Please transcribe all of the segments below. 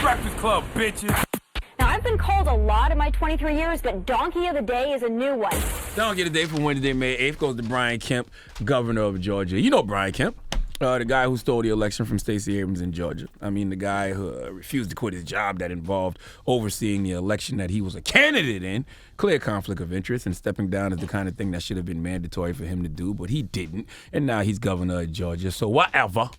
Breakfast Club, bitches. Now, I've been called a lot in my 23 years, but Donkey of the Day is a new one. Donkey of the Day for Wednesday, May 8th goes to Brian Kemp, governor of Georgia. You know Brian Kemp, the guy who stole the election from Stacey Abrams in Georgia. I mean, the guy who refused to quit his job that involved overseeing the election that he was a candidate in. Clear conflict of interest, and stepping down is the kind of thing that should have been mandatory for him to do, but he didn't, and now he's governor of Georgia. So whatever.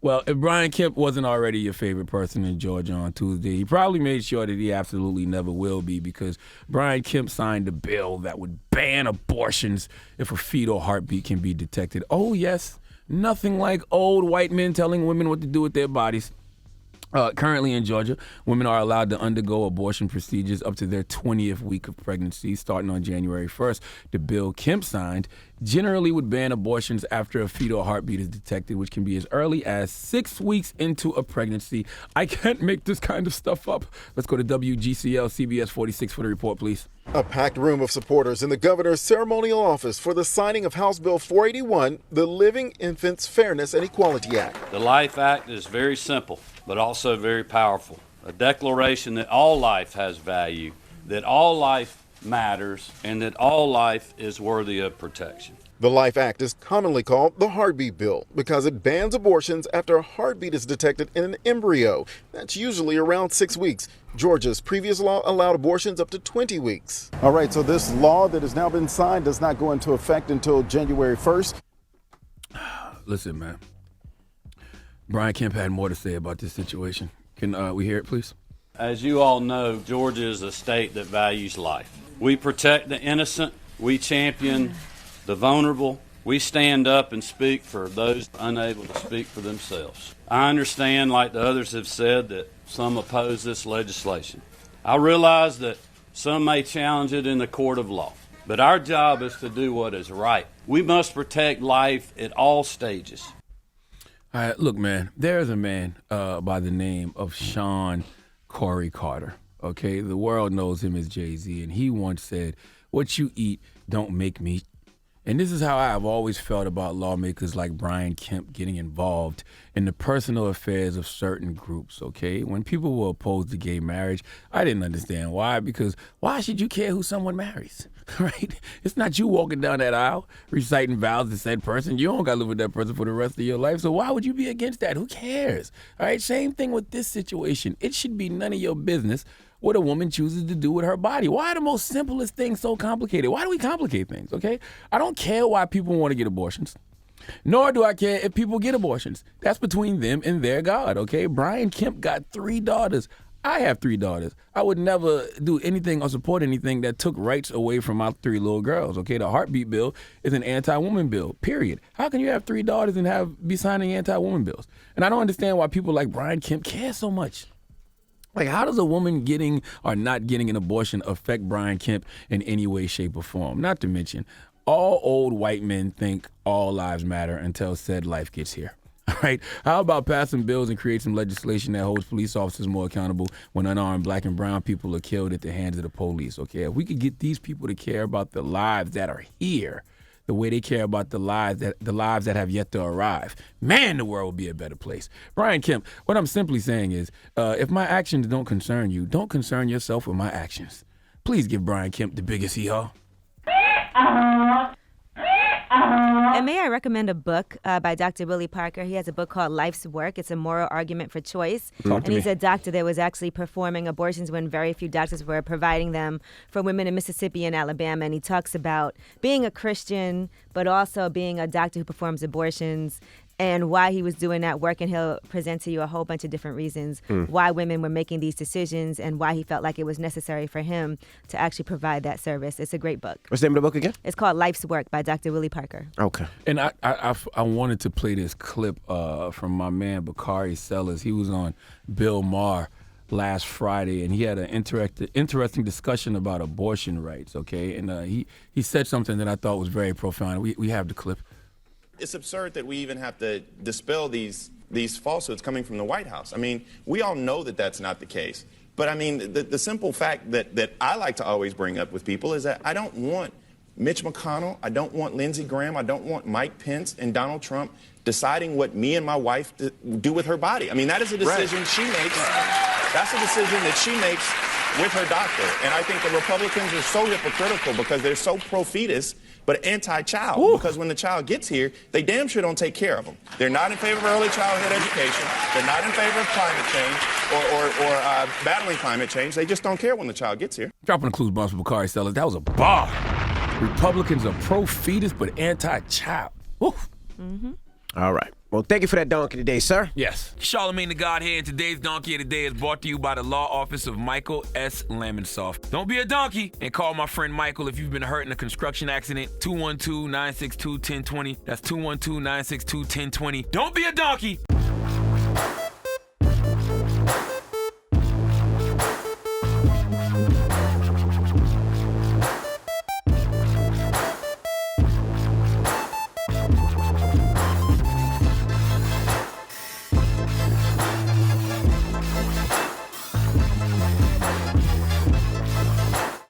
Well, if Brian Kemp wasn't already your favorite person in Georgia on Tuesday, he probably made sure that he absolutely never will be, because Brian Kemp signed a bill that would ban abortions if a fetal heartbeat can be detected. Oh, yes, nothing like old white men telling women what to do with their bodies. Currently in Georgia, women are allowed to undergo abortion procedures up to their 20th week of pregnancy, starting on January 1st. The bill Kemp signed generally would ban abortions after a fetal heartbeat is detected, which can be as early as 6 weeks into a pregnancy. I can't make this kind of stuff up. Let's go to WGCL CBS 46 for the report, please. A packed room of supporters in the governor's ceremonial office for the signing of House Bill 481, the Living Infants Fairness and Equality Act. The Life Act is very simple, but also very powerful. A declaration that all life has value, that all life matters, and that all life is worthy of protection. The Life Act is commonly called the Heartbeat Bill because it bans abortions after a heartbeat is detected in an embryo. That's usually around 6 weeks. Georgia's previous law allowed abortions up to 20 weeks. All right, so this law that has now been signed does not go into effect until January 1st. Listen, man. Brian Kemp had more to say about this situation. Can we hear it, please? As you all know, Georgia is a state that values life. We protect the innocent. We champion the vulnerable. We stand up and speak for those unable to speak for themselves. I understand, like the others have said, that some oppose this legislation. I realize that some may challenge it in the court of law, but our job is to do what is right. We must protect life at all stages. All right, look, man, there's a man by the name of Sean Corey Carter, okay? The world knows him as Jay-Z, and he once said, "What you eat don't make me." And this is how I've always felt about lawmakers like Brian Kemp getting involved in the personal affairs of certain groups, okay? When people were opposed to gay marriage, I didn't understand why, because why should you care who someone marries, right? It's not you walking down that aisle reciting vows to said person. You don't got to live with that person for the rest of your life, so why would you be against that? Who cares? All right, same thing with this situation. It should be none of your business what a woman chooses to do with her body. Why are the most simplest things so complicated? Why do we complicate things, okay? I don't care why people want to get abortions, nor do I care if people get abortions. That's between them and their God, okay? Brian Kemp got 3 daughters. I have 3 daughters. I would never do anything or support anything that took rights away from my 3 little girls, okay? The heartbeat bill is an anti-woman bill, period. How can you have 3 daughters and be signing anti-woman bills? And I don't understand why people like Brian Kemp care so much. Like, how does a woman getting or not getting an abortion affect Brian Kemp in any way, shape, or form? Not to mention, all old white men think all lives matter until said life gets here. All right? How about passing bills and create some legislation that holds police officers more accountable when unarmed black and brown people are killed at the hands of the police, okay? If we could get these people to care about the lives that are here the way they care about the lives that have yet to arrive, man, the world would be a better place. Brian Kemp, what I'm simply saying is, if my actions don't concern you, don't concern yourself with my actions. Please give Brian Kemp the biggest hee-haw. And may I recommend a book by Dr. Willie Parker? He has a book called Life's Work. It's a moral argument for choice. And he's a doctor that was actually performing abortions when very few doctors were providing them for women in Mississippi and Alabama. And he talks about being a Christian, but also being a doctor who performs abortions, and why he was doing that work. And he'll present to you a whole bunch of different reasons why women were making these decisions and why he felt like it was necessary for him to actually provide that service. It's a great book. What's the name of the book again? It's called Life's Work by Dr. Willie Parker. Okay. And I wanted to play this clip from my man Bakari Sellers. He was on Bill Maher last Friday, and he had an interesting discussion about abortion rights, okay? And he said something that I thought was very profound. We have the clip. It's absurd that we even have to dispel these falsehoods coming from the White House. I mean, we all know that that's not the case. But I mean, the simple fact that I like to always bring up with people is that I don't want Mitch McConnell, I don't want Lindsey Graham, I don't want Mike Pence and Donald Trump deciding what me and my wife do with her body. I mean, that is a decision she makes. That's a decision that she makes with her doctor. And I think the Republicans are so hypocritical because they're so pro-fetus but anti-child. Because when the child gets here, they damn sure don't take care of them. They're not in favor of early childhood education. They're not in favor of climate change or battling climate change. They just don't care when the child gets here. Dropping the clues, bombs for Bakari Sellers. That was a bar. Republicans are pro-fetus but anti-child. Woo. All right. Well, thank you for that donkey today, sir. Yes. Charlamagne the God here, and today's Donkey of the Day is brought to you by the Law Office of Michael S. Lamonsoff. Don't be a donkey and call my friend Michael if you've been hurt in a construction accident. 212-962-1020. That's 212-962-1020. Don't be a donkey.